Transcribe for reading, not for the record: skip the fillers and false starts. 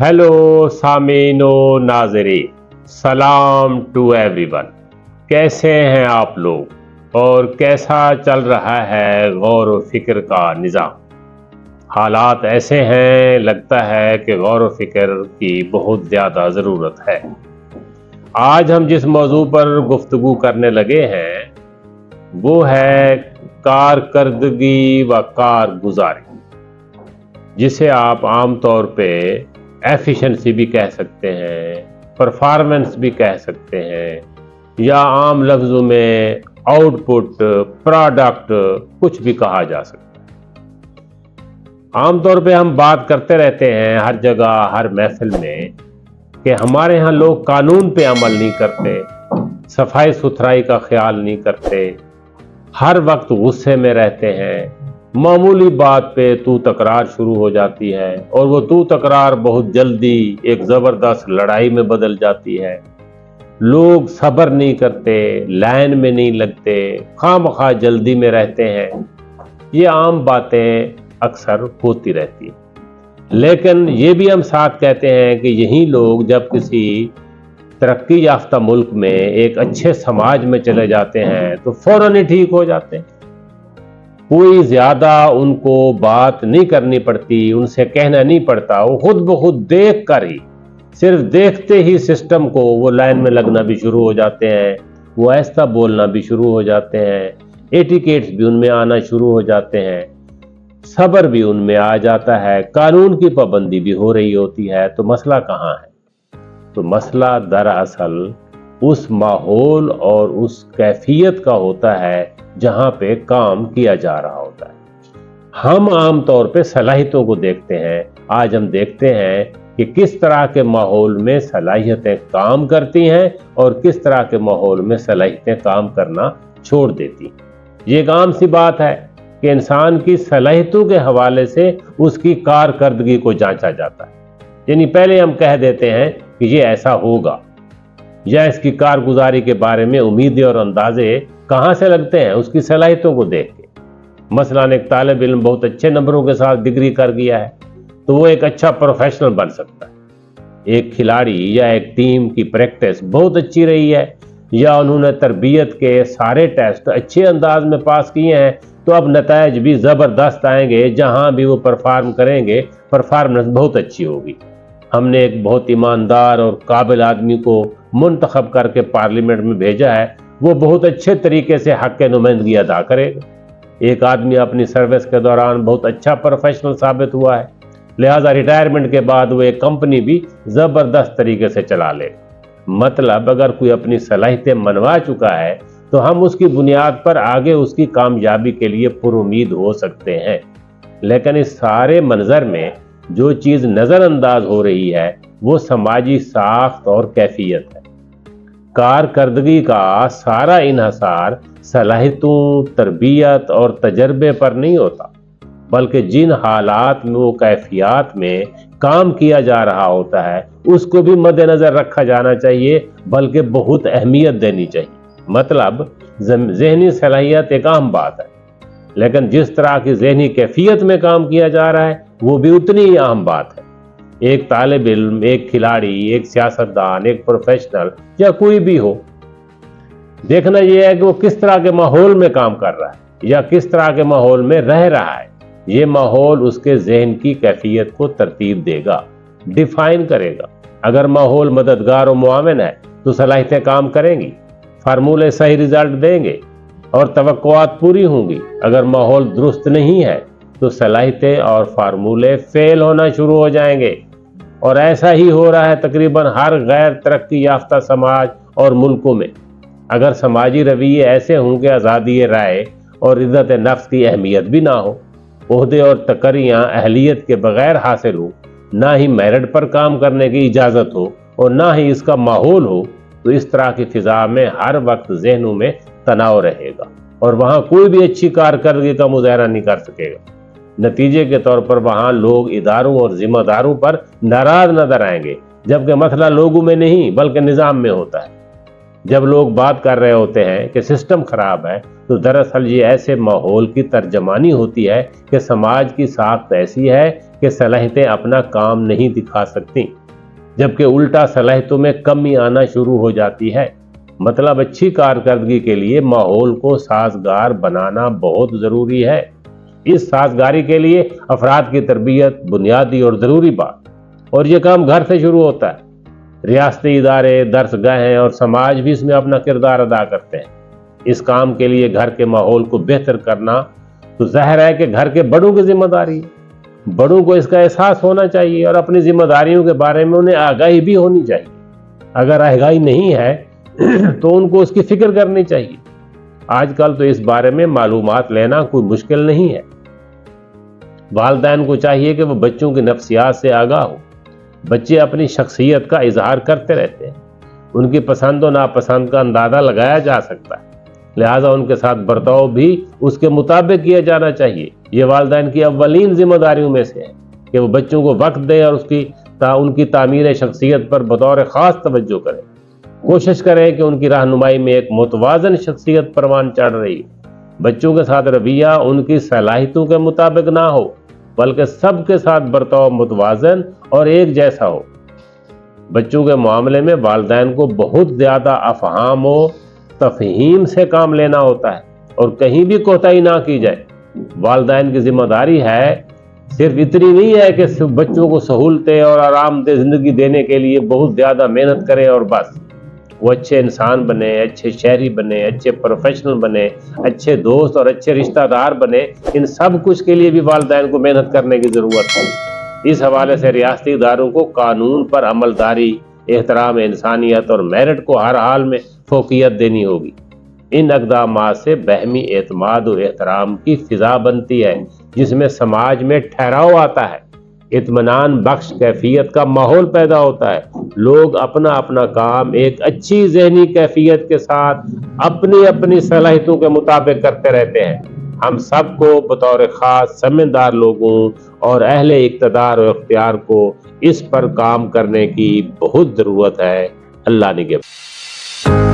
Hello सामीन व नाज़रीन, सलाम टू एवरीवन। कैसे हैं आप लोग और कैसा चल रहा है गौर व फिक्र का निज़ाम? हालात ऐसे हैं, लगता है कि गौर व फिक्र की बहुत ज़्यादा ज़रूरत है। आज हम जिस मौजू पर गुफ्तगू करने लगे हैं वो है कारकर्दगी व कारगुजारी, जिसे आप आम तौर पे एफिशिएंसी भी कह सकते हैं, परफॉर्मेंस भी कह सकते हैं, या आम लफ्ज़ों में आउटपुट, प्रोडक्ट कुछ भी कहा जा सकता है। आम तौर पे हम बात करते रहते हैं हर जगह, हर महफिल में कि हमारे यहाँ लोग कानून पे अमल नहीं करते, सफाई सुथराई का ख्याल नहीं करते, हर वक्त गुस्से में रहते हैं, मामूली बात पे तू तकरार शुरू हो जाती है और वो तू तकरार बहुत जल्दी एक ज़बरदस्त लड़ाई में बदल जाती है। लोग सब्र नहीं करते, लाइन में नहीं लगते, खामखा जल्दी में रहते हैं। ये आम बातें अक्सर होती रहती हैं, लेकिन ये भी हम साथ कहते हैं कि यही लोग जब किसी तरक्की याफ्ता मुल्क में एक अच्छे समाज में चले जाते हैं तो फौरन ही ठीक हो जाते हैं। कोई ज़्यादा उनको बात नहीं करनी पड़ती, उनसे कहना नहीं पड़ता, वो खुद ब खुद देख कर ही, सिर्फ देखते ही सिस्टम को वो लाइन में लगना भी शुरू हो जाते हैं, वो ऐसा बोलना भी शुरू हो जाते हैं, एटिकेट्स भी उनमें आना शुरू हो जाते हैं, सब्र भी उनमें आ जाता है, कानून की पाबंदी भी हो रही होती है। तो मसला कहाँ है? तो मसला दरअसल उस माहौल और उस कैफियत का होता है जहां पे काम किया जा रहा होता है। हम आम तौर पे सलाहियतों को देखते हैं। आज हम देखते हैं कि किस तरह के माहौल में सलाहियतें काम करती हैं और किस तरह के माहौल में सलाहियतें काम करना छोड़ देती। ये एक आम सी बात है कि इंसान की सलाहियतों के हवाले से उसकी कारकर्दगी को जांचा जाता है। यानी पहले हम कह देते हैं कि ये ऐसा होगा, या इसकी कारगुजारी के बारे में उम्मीदें और अंदाजे कहाँ से लगते हैं? उसकी सलाहियतों को देख के। मसलन एक तालिब इल्म बहुत अच्छे नंबरों के साथ डिग्री कर गया है तो वो एक अच्छा प्रोफेशनल बन सकता है। एक खिलाड़ी या एक टीम की प्रैक्टिस बहुत अच्छी रही है, या उन्होंने तरबियत के सारे टेस्ट अच्छे अंदाज में पास किए हैं, तो अब नतायज भी ज़बरदस्त आएंगे। जहां भी वो परफॉर्म करेंगे परफॉर्मेंस बहुत अच्छी होगी। हमने एक बहुत ईमानदार और काबिल आदमी को मुंतखब करके पार्लियामेंट में भेजा है, वो बहुत अच्छे तरीके से हक के नुमाइंदगी अदा करेगा। एक आदमी अपनी सर्विस के दौरान बहुत अच्छा प्रोफेशनल साबित हुआ है, लिहाजा रिटायरमेंट के बाद वो एक कंपनी भी ज़बरदस्त तरीके से चला लेगा। मतलब अगर कोई अपनी सलाहियतें मनवा चुका है तो हम उसकी बुनियाद पर आगे उसकी कामयाबी के लिए पुरुमीद हो सकते हैं। लेकिन इस सारे मंजर में जो चीज़ नज़रअंदाज हो रही है वो समाजी साख्त और कैफियत है। कारकर्दगी का सारा इन्हसार सलाहियतों, तरबियत और तजर्बे पर नहीं होता, बल्कि जिन हालात में वो कैफियत में काम किया जा रहा होता है उसको भी मद्देनज़र रखा जाना चाहिए, बल्कि बहुत अहमियत देनी चाहिए। मतलब ज़हनी सलाहियत एक अहम बात है, लेकिन जिस तरह की ज़हनी कैफियत में काम किया जा रहा है वो भी उतनी ही अहम बात है। एक तालिब इल्म, एक खिलाड़ी, एक सियासतदान, एक प्रोफेशनल या कोई भी हो, देखना यह है कि वो किस तरह के माहौल में काम कर रहा है या किस तरह के माहौल में रह रहा है। ये माहौल उसके जहन की कैफियत को तरतीब देगा, डिफाइन करेगा। अगर माहौल मददगार और मुआविन है तो सलाहियतें काम करेंगी, फार्मूले सही रिजल्ट देंगे और तवक्कुआत पूरी होंगी। अगर माहौल दुरुस्त नहीं है तो सलाहियतें और फार्मूले फेल होना शुरू हो जाएंगे। और ऐसा ही हो रहा है तकरीबन हर गैर तरक्की याफ्ता समाज और मुल्कों में। अगर समाजी रवैये ऐसे होंगे, आज़ादी राय और इज़्ज़त नफ्स की अहमियत भी ना हो, ओहदे और तकरियाँ अहलियत के बगैर हासिल हो, ना ही मेरिट पर काम करने की इजाज़त हो और ना ही इसका माहौल हो, तो इस तरह की फ़िज़ा में हर वक्त जहनों में तनाव रहेगा और वहाँ कोई भी अच्छी कारकर्दगी का मुज़ाहरा नहीं कर सकेगा। नतीजे के तौर पर वहाँ लोग इदारों और जिम्मेदारों पर नाराज नजर आएंगे, जबकि मसला लोगों में नहीं बल्कि निज़ाम में होता है। جب لوگ بات کر رہے ہوتے ہیں کہ سسٹم خراب ہے تو دراصل یہ ایسے ماحول کی ترجمانی ہوتی ہے کہ سماج کی ساخت ایسی ہے کہ صلاحیتیں اپنا کام نہیں دکھا سکتی، جبکہ الٹا صلاحیتوں میں کمی آنا شروع ہو جاتی ہے۔ مطلب اچھی کارکردگی کے لیے ماحول کو سازگار بنانا بہت ضروری ہے۔ اس سازگاری کے لیے افراد کی تربیت بنیادی اور ضروری بات، اور یہ کام گھر سے شروع ہوتا ہے۔ ریاستی ادارے، درس گاہیں اور سماج بھی اس میں اپنا کردار ادا کرتے ہیں۔ اس کام کے لیے گھر کے ماحول کو بہتر کرنا تو ظاہر ہے کہ گھر کے بڑوں کی ذمہ داری ہے۔ بڑوں کو اس کا احساس ہونا چاہیے اور اپنی ذمہ داریوں کے بارے میں انہیں آگاہی بھی ہونی چاہیے۔ اگر آگاہی نہیں ہے تو ان کو اس کی فکر کرنی چاہیے۔ آج کل تو اس بارے میں معلومات لینا کوئی مشکل نہیں ہے۔ والدین کو چاہیے کہ وہ بچوں کی نفسیات سے آگاہ ہو۔ بچے اپنی شخصیت کا اظہار کرتے رہتے ہیں، ان کی پسند و ناپسند کا اندازہ لگایا جا سکتا ہے، لہٰذا ان کے ساتھ برتاؤ بھی اس کے مطابق کیا جانا چاہیے۔ یہ والدین کی اولین ذمہ داریوں میں سے ہے کہ وہ بچوں کو وقت دے اور ان کی تعمیر شخصیت پر بطور خاص توجہ کرے۔ کوشش کریں کہ ان کی رہنمائی میں ایک متوازن شخصیت پروان چڑھ رہی ہو۔ بچوں کے ساتھ رویہ ان کی صلاحیتوں کے مطابق نہ ہو، بلکہ سب کے ساتھ برتاؤ متوازن اور ایک جیسا ہو۔ بچوں کے معاملے میں والدین کو بہت زیادہ افہام و تفہیم سے کام لینا ہوتا ہے اور کہیں بھی کوتاہی نہ کی جائے۔ والدین کی ذمہ داری ہے صرف اتنی نہیں ہے کہ صرف بچوں کو سہولتیں اور آرام دہ زندگی دینے کے لیے بہت زیادہ محنت کریں اور بس۔ وہ اچھے انسان بنے، اچھے شہری بنے، اچھے پروفیشنل بنے، اچھے دوست اور اچھے رشتہ دار بنے۔ ان سب کچھ کے لیے بھی والدین کو محنت کرنے کی ضرورت ہے۔ اس حوالے سے ریاستی اداروں کو قانون پر عملداری، احترام انسانیت اور میرٹ کو ہر حال میں فوقیت دینی ہوگی۔ ان اقدامات سے باہمی اعتماد و احترام کی فضا بنتی ہے، جس میں سماج میں ٹھہراؤ آتا ہے، اطمینان بخش کیفیت کا ماحول پیدا ہوتا ہے۔ لوگ اپنا اپنا کام ایک اچھی ذہنی کیفیت کے ساتھ اپنی اپنی صلاحیتوں کے مطابق کرتے رہتے ہیں۔ ہم سب کو بطور خاص سمجھدار لوگوں اور اہل اقتدار و اختیار کو اس پر کام کرنے کی بہت ضرورت ہے۔ اللہ نگہبان۔